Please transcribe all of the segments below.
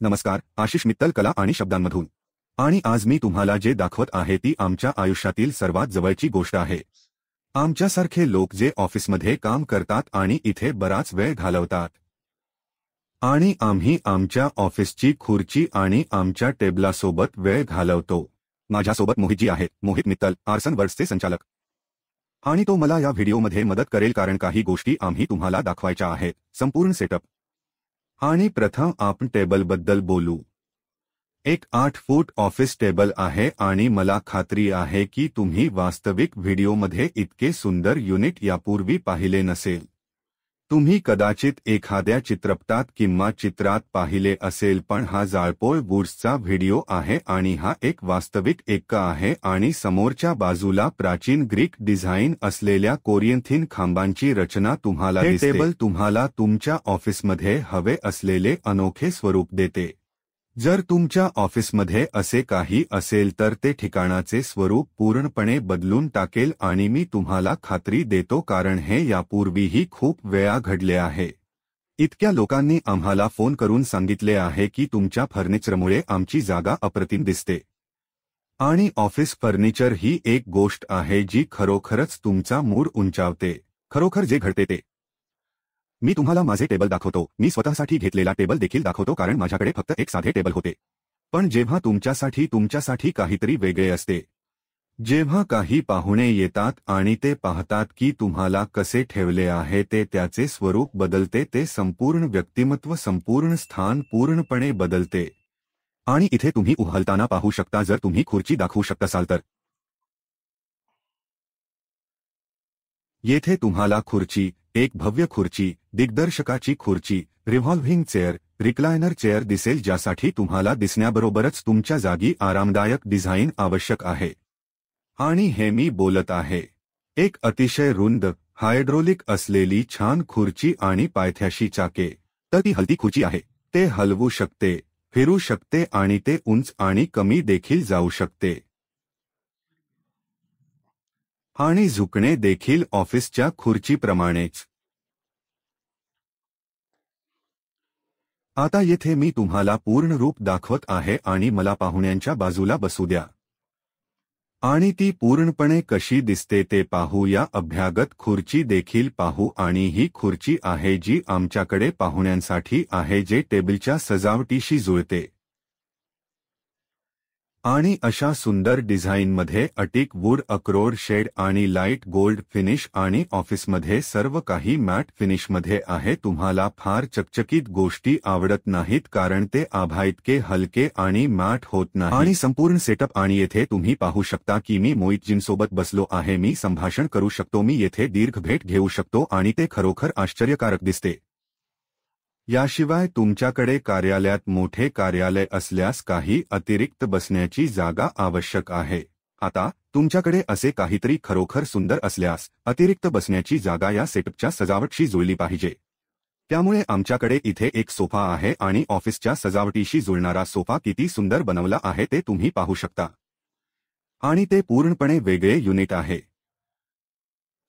नमस्कार, आशिष मित्तल कला आणि शब्दांमधून। आणि आज मी तुम्हाला जे दाखवत आहे ती आमच्या आयुष्यातील सर्वात जवळची गोष्ट आहे। आमच्यासारखे लोक जे ऑफिसमध्ये काम करतात आणि इथे बराच वेळ घालवतात। आणि आम्ही आमच्या ऑफिसची खुर्ची आणि आमच्या टेबलासोबत वेळ घालवतो। माझ्यासोबत मोहितजी आहेत, मोहित मित्तल, आर्सन वर्ड्सचे संचालक। आणि तो मला या व्हिडिओमध्ये मदत करेल कारण काही गोष्टी आम्ही तुम्हाला दाखवायच्या आहेत, संपूर्ण सेटअप। आणि प्रथम आपण टेबलबद्दल बोलू। एक 8 फूट ऑफिस टेबल आहे आणि मला खात्री आहे की तुम्ही वास्तविक व्हिडिओमध्ये इतके सुंदर युनिट यापूर्वी पाहिले नसेल। तुम्ही कदाचित एखाद्या चित्रपटात किंवा चित्रात पाहिले असेल पण हा जाळपोळ वुड्सचा व्हिडिओ आहे आणि हा एक वास्तविक एक्का आहे आणि समोरच्या बाजूला प्राचीन ग्रीक डिझाइन असलेल्या कोरियन्थिन खांबांची रचना तुम्हाला दिसते। हे टेबल तुम्हाला तुमच्या ऑफिसमध्ये हवे असलेले अनोखे स्वरूप देते। जर तुमच्या ऑफिसमध्ये असे काही असेल तर ते ठिकाणाचे स्वरूप पूर्णपणे बदलून टाकेल आणि मी तुम्हाला खात्री देतो कारण हे यापूर्वीही खूप वेळा घडले आहे। इतक्या लोकांनी आम्हाला फोन करून सांगितले आहे की तुमच्या फर्निचरमुळे आमची जागा अप्रतिम दिसते। आणि ऑफिस फर्निचर ही एक गोष्ट आहे जी खरोखरच तुमचा मूड उंचावते। खरोखर जे घडते ते मी तुम्हाला माझे टेबल दाखवतो। मी स्वतःसाठी घेतलेला टेबल देखील दाखवतो कारण माझ्याकडे फक्त एक साधे टेबल होते। पण जेव्हा तुमच्यासाठी काहीतरी वेगळे असते, जेव्हा काही पाहुणे येतात आणि ते पाहतात की तुम्हाला कसे ठेवले आहे ते त्याचे स्वरूप बदलते, ते संपूर्ण व्यक्तिमत्व, संपूर्ण स्थान पूर्णपणे बदलते। आणि इथे तुम्ही उहलताना पाहू शकता जर तुम्ही खुर्ची दाखवू शकताल तर। येथे तुम्हाला खुर्ची, एक भव्य खुर्ची, दिग्दर्शकाची खुर्ची, रिव्हॉल्व्हिंग चेअर, रिक्लायनर चेअर दिसेल ज्यासाठी तुम्हाला दिसण्याबरोबरच तुमच्या जागी आरामदायक डिझाइन आवश्यक आहे। आणि हे मी बोलत आहे, एक अतिशय रुंद, हायड्रोलिक असलेली छान खुर्ची आणि पायथ्याशी चाके। तर ती हलती खुर्ची आहे, ते हलवू शकते, फिरू शकते आणि ते उंच आणि कमी देखील जाऊ शकते। आणि झुकणे देखील ऑफिसच्या खुर्चीप्रमाणेच। आता येथे मी तुम्हाला पूर्ण रूप दाखवत आहे आणि मला पाहुण्यांच्या बाजूला बसू द्या। आणि ती पूर्णपणे कशी दिसते ते पाहू, या अभ्यागत खुर्ची देखील पाहू। आणि ही खुर्ची आहे जी आमच्याकडे पाहुण्यांसाठी आहे जे टेबलच्या सजावटीशी जुळते। आणि अशा सुंदर डिझाइनमध्ये अटीक वूड, अक्रोड शेड आणि लाईट गोल्ड फिनिश आणि ऑफिसमध्ये सर्व काही मॅट फिनिशमध्ये आहे। तुम्हाला फार चकचकीत गोष्टी आवडत नाहीत कारण ते आभाइतके हलके आणि मॅट होत नाही। आणि संपूर्ण सेटअप, आणि येथे तुम्ही पाहू शकता की मी मोहितजींसोबत बसलो आहे, मी संभाषण करू शकतो, मी येथे दीर्घ भेट घेऊ शकतो आणि ते खरोखर आश्चर्यकारक दिसते। याशिवाय तुमच्याकडे कार्यालयात मोठे कार्यालय असल्यास काही अतिरिक्त बसण्याची जागा आवश्यक आहे। आता तुमच्याकडे असे काहीतरी खरोखर सुंदर असल्यास अतिरिक्त बसण्याची जागा या सेटअपच्या सजावटशी जुळली पाहिजे। त्यामुळे आमच्याकडे इथे एक सोफा आहे आणि ऑफिसच्या सजावटीशी जुळणारा सोफा किती सुंदर बनवला आहे ते तुम्ही पाहू शकता। आणि ते पूर्णपणे वेगळे युनिट आहे।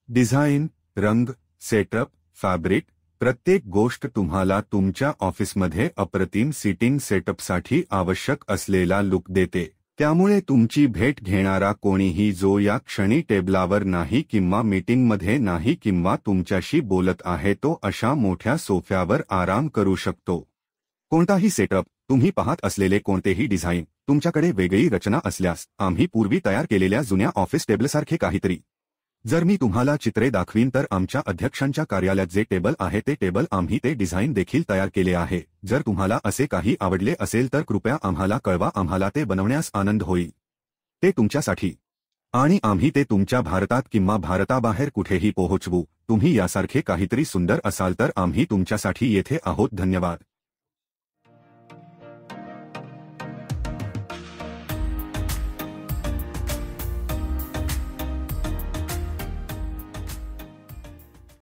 डिझाइन, रंग, सेटअप, फॅब्रिक, प्रत्येक गोष्ट तुम्हाला तुमच्या ऑफिसमध्ये अप्रतिम सीटिंग सेटअपसाठी आवश्यक असलेला लुक देते। त्यामुळे तुमची भेट घेणारा कोणीही जो या क्षणी टेबलावर नाही किंवा मीटिंगमध्ये नाही किंवा तुमच्याशी बोलत आहे तो अशा मोठ्या सोफ्यावर आराम करू शकतो। कोणताही सेटअप, तुम्ही पाहत असलेले कोणतेही डिझाइन, तुमच्याकडे वेगळी रचना असल्यास आम्ही पूर्वी तयार केलेल्या जुन्या ऑफिस टेबलसारखे काहीतरी। जर मी तुम्हाला चित्रे दाखवीन तर आमच्या अध्यक्षांच्या कार्यालयात जे टेबल आहे ते टेबल आम्ही ते डिझाइन देखील तयार केले आहे। जर तुम्हाला असे काही आवडले असेल तर कृपया आम्हाला कळवा, आम्हाला ते बनवण्यास आनंद होईल। ते तुमच्यासाठी आणि आम्ही ते तुमच्या भारतात किंवा भारताबाहेर कुठेही पोहोचवू। तुम्ही यासारखे काहीतरी सुंदर असाल तर आम्ही तुमच्यासाठी येथे आहोत। धन्यवाद।